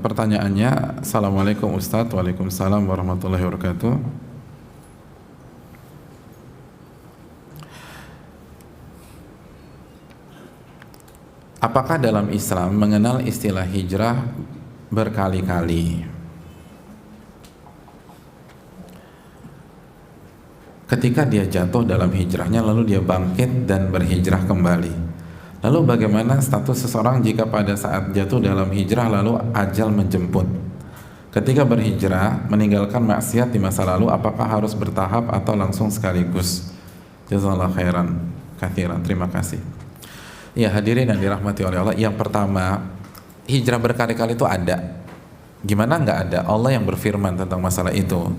Pertanyaannya, Assalamualaikum Ustadz. Waalaikumsalam warahmatullahi wabarakatuh. Apakah dalam Islam mengenal istilah hijrah berkali-kali? Ketika dia jatuh dalam hijrahnya lalu dia bangkit dan berhijrah kembali. Lalu bagaimana status seseorang jika pada saat jatuh dalam hijrah lalu ajal menjemput? Ketika berhijrah meninggalkan maksiat di masa lalu, apakah harus bertahap atau langsung sekaligus? Jazakallahu khairan katsiran. Terima kasih. Ya, hadirin yang dirahmati oleh Allah, yang pertama, hijrah berkali-kali itu ada. Gimana nggak ada? Allah yang berfirman tentang masalah itu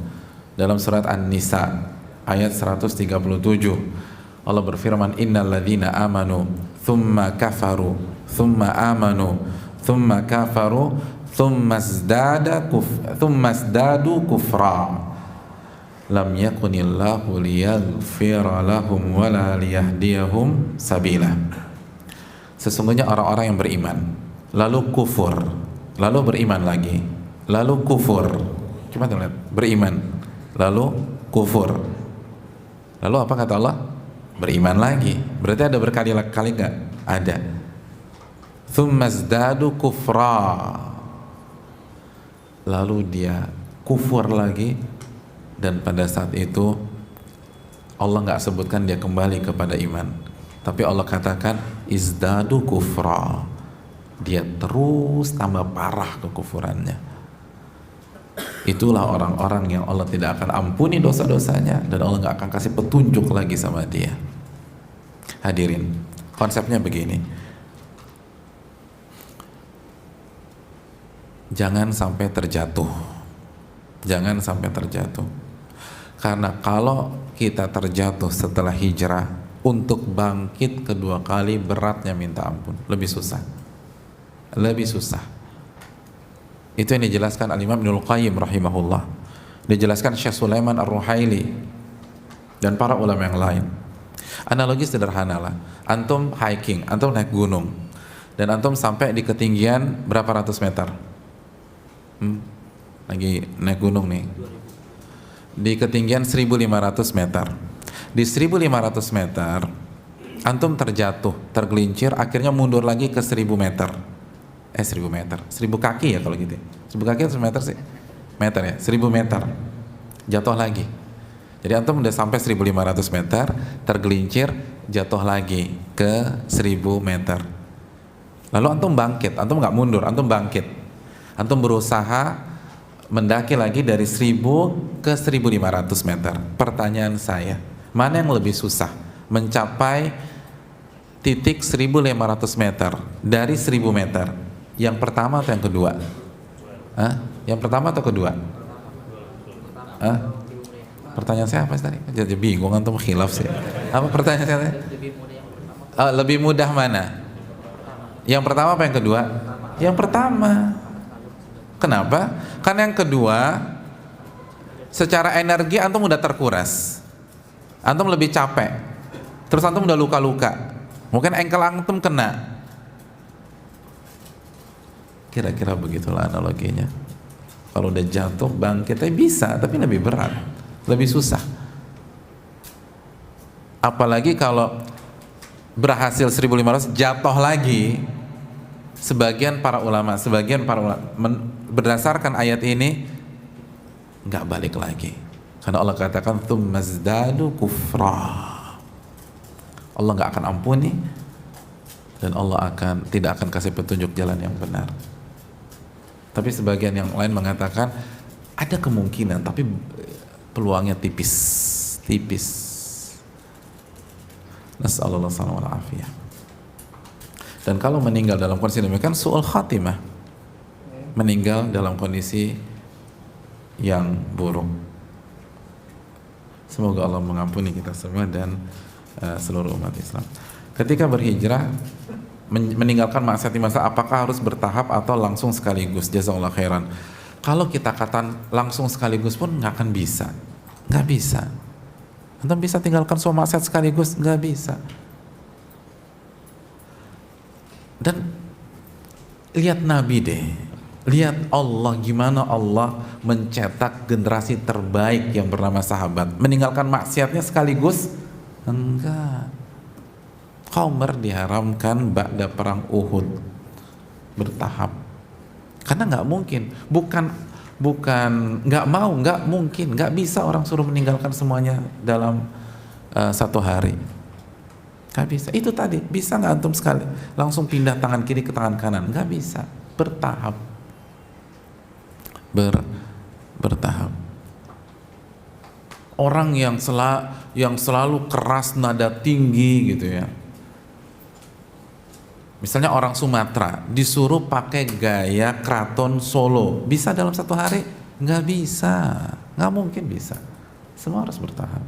dalam surat An-Nisa ayat 137. Allah berfirman, innal ladzina amanu thumma kafaru thumma amanu thumma kafaru thumma zdadu kufra lam yakunillahu liyaghfira lahum wala liyahdiyahum sabila. Sesungguhnya orang-orang yang beriman lalu kufur, lalu beriman lagi, lalu kufur. Coba lihat, beriman lalu kufur, lalu apa kata Allah? Beriman lagi. Berarti ada berkali-kali nggak? Ada. Tsumma zdadu kufra, lalu dia kufur lagi, dan pada saat itu Allah nggak sebutkan dia kembali kepada iman, tapi Allah katakan izdadu kufra, dia terus tambah parah kekufurannya. Itulah orang-orang yang Allah tidak akan ampuni dosa-dosanya dan Allah nggak akan kasih petunjuk lagi sama dia. Hadirin, konsepnya begini, jangan sampai terjatuh, jangan sampai terjatuh, karena kalau kita terjatuh setelah hijrah, untuk bangkit kedua kali beratnya minta ampun, lebih susah, lebih susah. Itu yang dijelaskan Al-Imam Ibnul Qayyim rahimahullah, dijelaskan Syekh Sulaiman Ar-Ruhaili dan para ulama yang lain. Analogi sederhana lah, antum hiking, antum naik gunung dan antum sampai di ketinggian berapa ratus meter? Lagi naik gunung nih, di ketinggian 1500 meter. Di 1500 meter antum terjatuh, tergelincir, akhirnya mundur lagi ke 1000 meter. 1000 meter, 1000 kaki ya kalau gitu. 1000 kaki atau meter sih? Meter ya, 1000 meter. Jatuh lagi. Jadi antum udah sampai 1500 meter, tergelincir, jatuh lagi ke 1000 meter. Lalu antum bangkit, antum nggak mundur, antum bangkit. Antum berusaha mendaki lagi dari 1000 ke 1500 meter. Pertanyaan saya, mana yang lebih susah? Mencapai titik 1500 meter dari 1000 meter. Yang pertama atau yang kedua? Yang pertama atau kedua? Pertanyaan saya apa tadi? Jadi bingung, antum khilaf sih. Apa pertanyaan saya? Lebih mudah mana? Yang pertama apa yang kedua? Yang pertama. Kenapa? Karena yang kedua secara energi antum udah terkuras, antum lebih capek, terus antum udah luka-luka, mungkin ankle antum kena. Kira-kira begitulah analoginya. Kalau udah jatuh bangkitnya bisa, tapi lebih berat, lebih susah. Apalagi kalau berhasil 1500 jatuh lagi. Sebagian para ulama berdasarkan ayat ini nggak balik lagi, karena Allah katakan tsumma zdadu kufra. Allah nggak akan ampuni dan Allah tidak akan kasih petunjuk jalan yang benar. Tapi sebagian yang lain mengatakan ada kemungkinan, tapi peluangnya tipis. Nasallallahu alaihi wasallam. Dan kalau meninggal dalam kondisi demikian, su'ul khatimah, meninggal dalam kondisi yang buruk. Semoga Allah mengampuni kita semua dan seluruh umat Islam. Ketika berhijrah, meninggalkan maksiat di masa, apakah harus bertahap atau langsung sekaligus? Jazakallahu khairan. Kalau kita katakan langsung sekaligus pun nggak akan bisa, nggak bisa. Antum bisa tinggalkan semua maksiat sekaligus? Nggak bisa. Dan lihat Nabi deh, Lihat Allah, gimana Allah mencetak generasi terbaik yang bernama sahabat. Meninggalkan maksiatnya sekaligus? Enggak. Khamr diharamkan ba'da perang Uhud, bertahap. Karena nggak mungkin, bukan nggak mau, nggak mungkin, nggak bisa orang suruh meninggalkan semuanya dalam satu hari. Nggak bisa. Itu tadi, bisa nggak antum sekali langsung pindah tangan kiri ke tangan kanan? Nggak bisa, bertahap. Bertahap. Orang yang selalu keras nada tinggi gitu ya. Misalnya orang Sumatera disuruh pakai gaya keraton Solo, bisa dalam satu hari? Nggak bisa, nggak mungkin bisa. Semua harus bertahap.